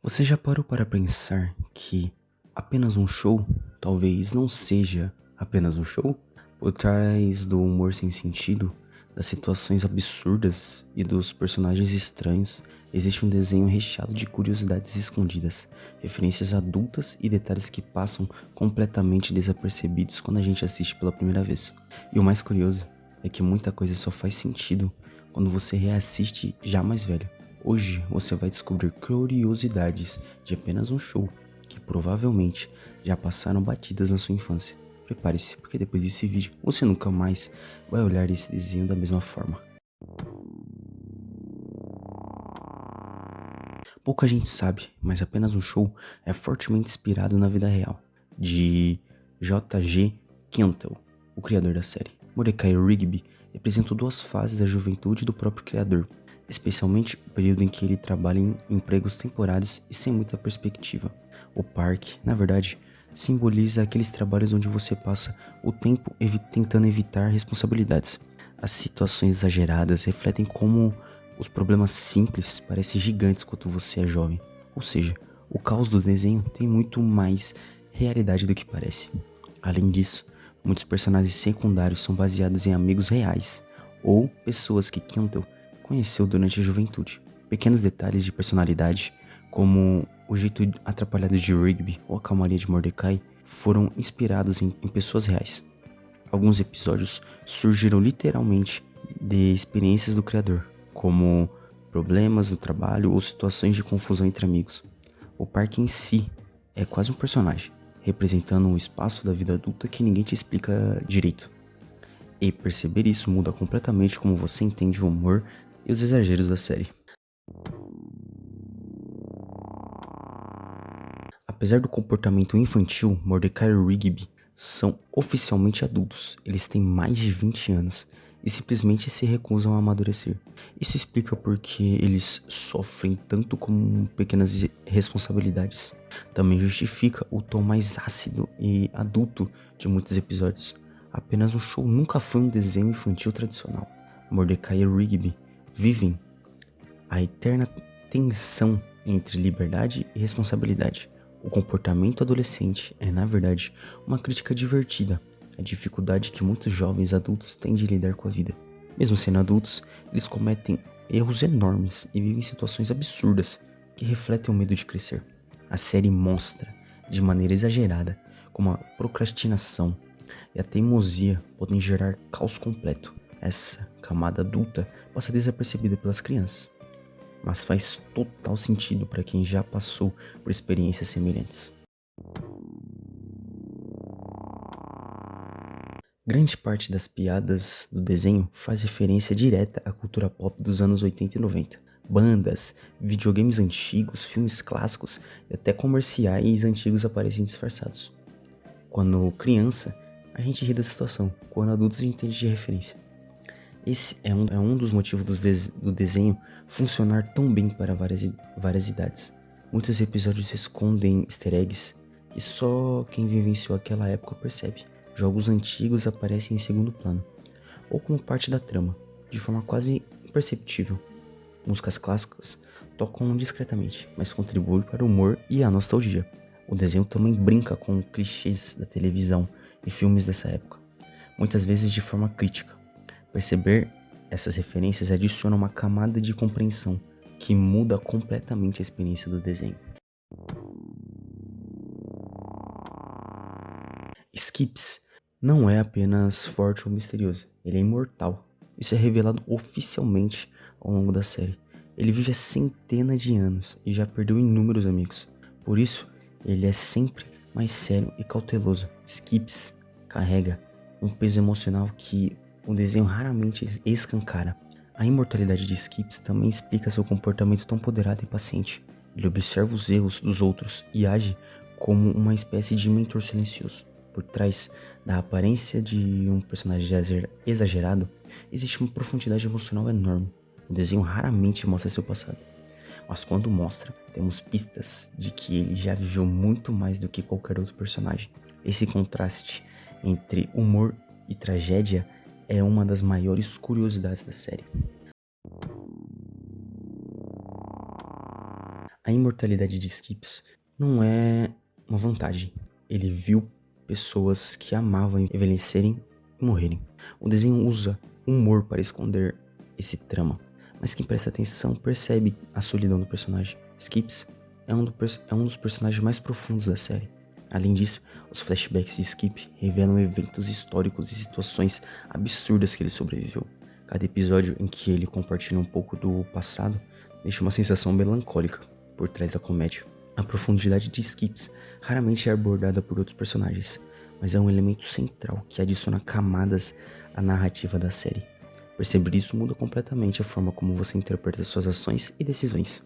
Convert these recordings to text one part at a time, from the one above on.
Você já parou para pensar que apenas um show talvez não seja apenas um show? Por trás do humor sem sentido, das situações absurdas e dos personagens estranhos, existe um desenho recheado de curiosidades escondidas, referências adultas e detalhes que passam completamente desapercebidos quando a gente assiste pela primeira vez. E o mais curioso é que muita coisa só faz sentido quando você reassiste já mais velho. Hoje você vai descobrir curiosidades de apenas um show que provavelmente já passaram batidas na sua infância. Prepare-se, porque depois desse vídeo você nunca mais vai olhar esse desenho da mesma forma. Pouca gente sabe, mas apenas um show é fortemente inspirado na vida real de J.G. Quentel, o criador da série. Mordecai Rigby representou duas fases da juventude do próprio criador, especialmente o período em que ele trabalha em empregos temporários e sem muita perspectiva. O parque, na verdade, simboliza aqueles trabalhos onde você passa o tempo tentando evitar responsabilidades. As situações exageradas refletem como os problemas simples parecem gigantes quando você é jovem. Ou seja, o caos do desenho tem muito mais realidade do que parece. Além disso, muitos personagens secundários são baseados em amigos reais ou pessoas que Quentin conheceu durante a juventude. Pequenos detalhes de personalidade, como o jeito atrapalhado de Rigby ou a calmaria de Mordecai, foram inspirados em pessoas reais. Alguns episódios surgiram literalmente de experiências do criador, como problemas no trabalho ou situações de confusão entre amigos. O parque em si é quase um personagem, representando um espaço da vida adulta que ninguém te explica direito. E perceber isso muda completamente como você entende o humor e os exageros da série. Apesar do comportamento infantil, Mordecai e Rigby são oficialmente adultos. Eles têm mais de 20 anos e simplesmente se recusam a amadurecer. Isso explica porque eles sofrem tanto com pequenas responsabilidades. Também justifica o tom mais ácido e adulto de muitos episódios. Apenas um show nunca foi um desenho infantil tradicional. Mordecai e Rigby vivem a eterna tensão entre liberdade e responsabilidade. O comportamento adolescente é, na verdade, uma crítica divertida à dificuldade que muitos jovens adultos têm de lidar com a vida. Mesmo sendo adultos, eles cometem erros enormes e vivem situações absurdas que refletem o medo de crescer. A série mostra, de maneira exagerada, como a procrastinação e a teimosia podem gerar caos completo. Essa camada adulta passa desapercebida pelas crianças, mas faz total sentido para quem já passou por experiências semelhantes. Grande parte das piadas do desenho faz referência direta à cultura pop dos anos 80 e 90. Bandas, videogames antigos, filmes clássicos e até comerciais antigos aparecem disfarçados. Quando criança, a gente ri da situação, quando adultos a gente entende de referência. Esse é um dos motivos do desenho funcionar tão bem para várias idades. Muitos episódios escondem easter eggs que só quem vivenciou aquela época percebe. Jogos antigos aparecem em segundo plano, ou como parte da trama, de forma quase imperceptível. Músicas clássicas tocam discretamente, mas contribuem para o humor e a nostalgia. O desenho também brinca com clichês da televisão e filmes dessa época, muitas vezes de forma crítica. Perceber essas referências adiciona uma camada de compreensão que muda completamente a experiência do desenho. Skips não é apenas forte ou misterioso, ele é imortal. Isso é revelado oficialmente ao longo da série. Ele vive há centenas de anos e já perdeu inúmeros amigos. Por isso, ele é sempre mais sério e cauteloso. Skips carrega um peso emocional que o desenho raramente escancara. A imortalidade de Skips também explica seu comportamento tão ponderado e paciente. Ele observa os erros dos outros e age como uma espécie de mentor silencioso. Por trás da aparência de um personagem exagerado, existe uma profundidade emocional enorme. O desenho raramente mostra seu passado, mas quando mostra, temos pistas de que ele já viveu muito mais do que qualquer outro personagem. Esse contraste entre humor e tragédia é uma das maiores curiosidades da série. A imortalidade de Skips não é uma vantagem. Ele viu pessoas que amavam envelhecerem e morrerem. O desenho usa humor para esconder esse trama, mas quem presta atenção percebe a solidão do personagem. Skips é um dos personagens mais profundos da série. Além disso, os flashbacks de Skip revelam eventos históricos e situações absurdas que ele sobreviveu. Cada episódio em que ele compartilha um pouco do passado deixa uma sensação melancólica por trás da comédia. A profundidade de Skips raramente é abordada por outros personagens, mas é um elemento central que adiciona camadas à narrativa da série. Perceber isso muda completamente a forma como você interpreta suas ações e decisões.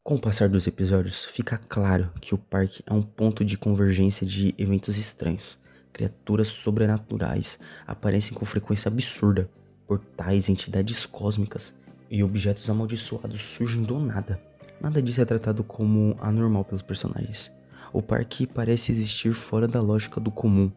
Com o passar dos episódios, fica claro que o parque é um ponto de convergência de eventos estranhos. Criaturas sobrenaturais aparecem com frequência absurda. Portais, entidades cósmicas e objetos amaldiçoados surgem do nada. Nada disso é tratado como anormal pelos personagens. O parque parece existir fora da lógica do comum.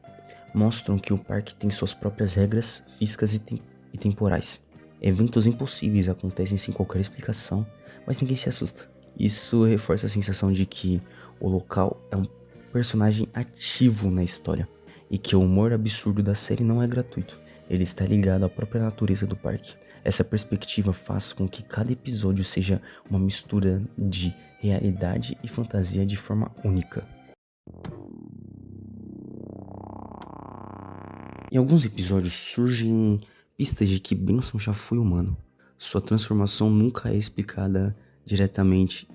Mostram que o parque tem suas próprias regras físicas e temporais. Eventos impossíveis acontecem sem qualquer explicação, mas ninguém se assusta. Isso reforça a sensação de que o local é um personagem ativo na história e que o humor absurdo da série não é gratuito. Ele está ligado à própria natureza do parque. Essa perspectiva faz com que cada episódio seja uma mistura de realidade e fantasia de forma única. Em alguns episódios surgem pistas de que Benson já foi humano. Sua transformação nunca é explicada diretamente.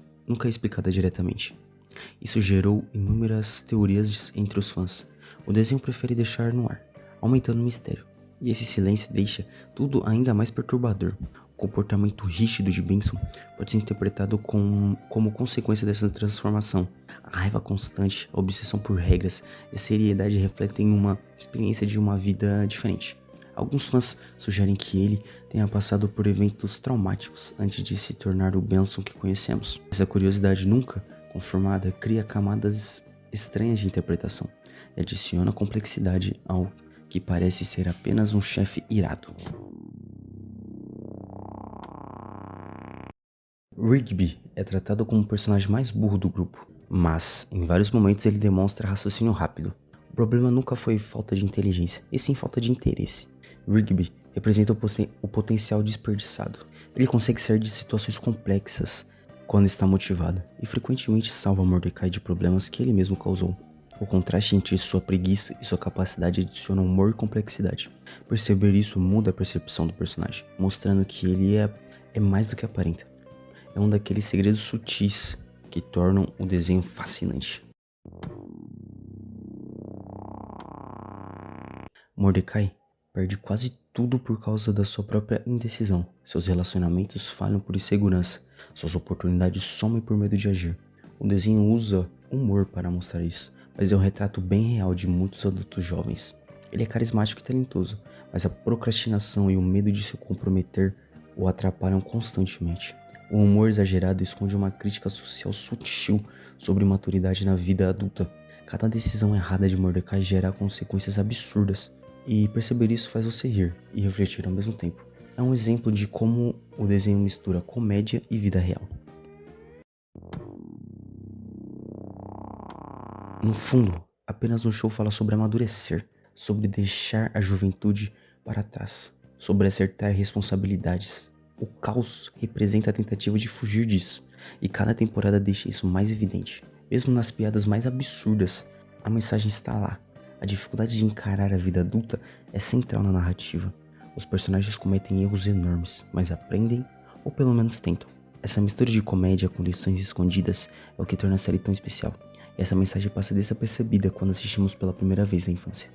Isso gerou inúmeras teorias entre os fãs. O desenho prefere deixar no ar, aumentando o mistério. E esse silêncio deixa tudo ainda mais perturbador. O comportamento rígido de Benson pode ser interpretado como consequência dessa transformação. A raiva constante, a obsessão por regras e a seriedade refletem uma experiência de uma vida diferente. Alguns fãs sugerem que ele tenha passado por eventos traumáticos antes de se tornar o Benson que conhecemos. Essa curiosidade nunca confirmada cria camadas estranhas de interpretação e adiciona complexidade ao que parece ser apenas um chefe irado. Rigby é tratado como o personagem mais burro do grupo, mas em vários momentos ele demonstra raciocínio rápido. O problema nunca foi falta de inteligência, e sim falta de interesse. Rigby representa o potencial desperdiçado. Ele consegue sair de situações complexas quando está motivado, e frequentemente salva Mordecai de problemas que ele mesmo causou. O contraste entre sua preguiça e sua capacidade adiciona humor e complexidade. Perceber isso muda a percepção do personagem, mostrando que ele é mais do que aparenta. É um daqueles segredos sutis que tornam o desenho fascinante. Mordecai perde quase tudo por causa da sua própria indecisão. Seus relacionamentos falham por insegurança, suas oportunidades somem por medo de agir. O desenho usa humor para mostrar isso, mas é um retrato bem real de muitos adultos jovens. Ele é carismático e talentoso, mas a procrastinação e o medo de se comprometer o atrapalham constantemente. O humor exagerado esconde uma crítica social sutil sobre maturidade na vida adulta. Cada decisão errada de Mordecai gera consequências absurdas, e perceber isso faz você rir e refletir ao mesmo tempo. É um exemplo de como o desenho mistura comédia e vida real. No fundo, apenas um show fala sobre amadurecer, sobre deixar a juventude para trás, sobre acertar responsabilidades. O caos representa a tentativa de fugir disso, e cada temporada deixa isso mais evidente. Mesmo nas piadas mais absurdas, a mensagem está lá. A dificuldade de encarar a vida adulta é central na narrativa. Os personagens cometem erros enormes, mas aprendem, ou pelo menos tentam. Essa mistura de comédia com lições escondidas é o que torna a série tão especial. E essa mensagem passa desapercebida quando assistimos pela primeira vez na infância.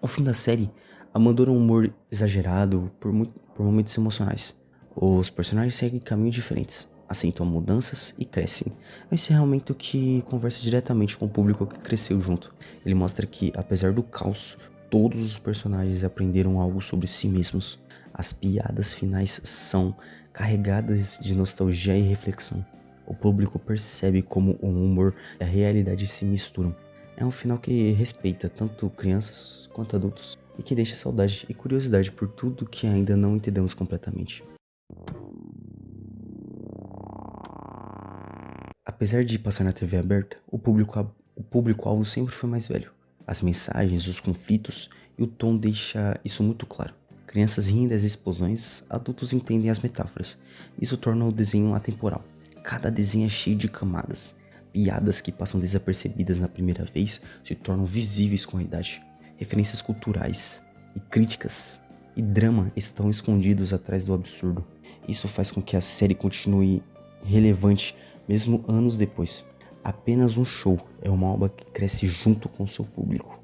O fim da série abandona um humor exagerado por momentos emocionais. Os personagens seguem caminhos diferentes, aceitam mudanças e crescem. É um encerramento que conversa diretamente com o público que cresceu junto. Ele mostra que, apesar do caos, todos os personagens aprenderam algo sobre si mesmos. As piadas finais são carregadas de nostalgia e reflexão. O público percebe como o humor e a realidade se misturam. É um final que respeita tanto crianças quanto adultos. e que deixa saudade e curiosidade por tudo que ainda não entendemos completamente. Apesar de passar na TV aberta, o público-alvo sempre foi mais velho. As mensagens, os conflitos e o tom deixa isso muito claro. Crianças riem das explosões, adultos entendem as metáforas. Isso torna o desenho atemporal. Cada desenho é cheio de camadas. Piadas que passam desapercebidas na primeira vez se tornam visíveis com a idade. Referências culturais e críticas e drama estão escondidos atrás do absurdo. Isso faz com que a série continue relevante mesmo anos depois. Apenas um show é uma obra que cresce junto com seu público.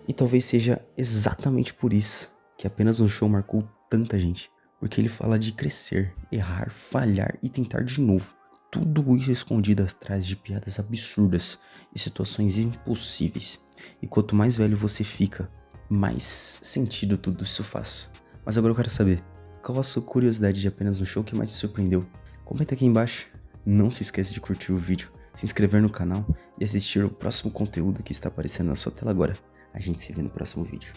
E talvez seja exatamente por isso que apenas um show marcou tanta gente. Porque ele fala de crescer, errar, falhar e tentar de novo. Tudo isso escondido atrás de piadas absurdas e situações impossíveis. E quanto mais velho você fica, mais sentido tudo isso faz. Mas agora eu quero saber, qual a sua curiosidade de apenas um show que mais te surpreendeu? Comenta aqui embaixo. Não se esqueça de curtir o vídeo, se inscrever no canal e assistir o próximo conteúdo que está aparecendo na sua tela agora. A gente se vê no próximo vídeo.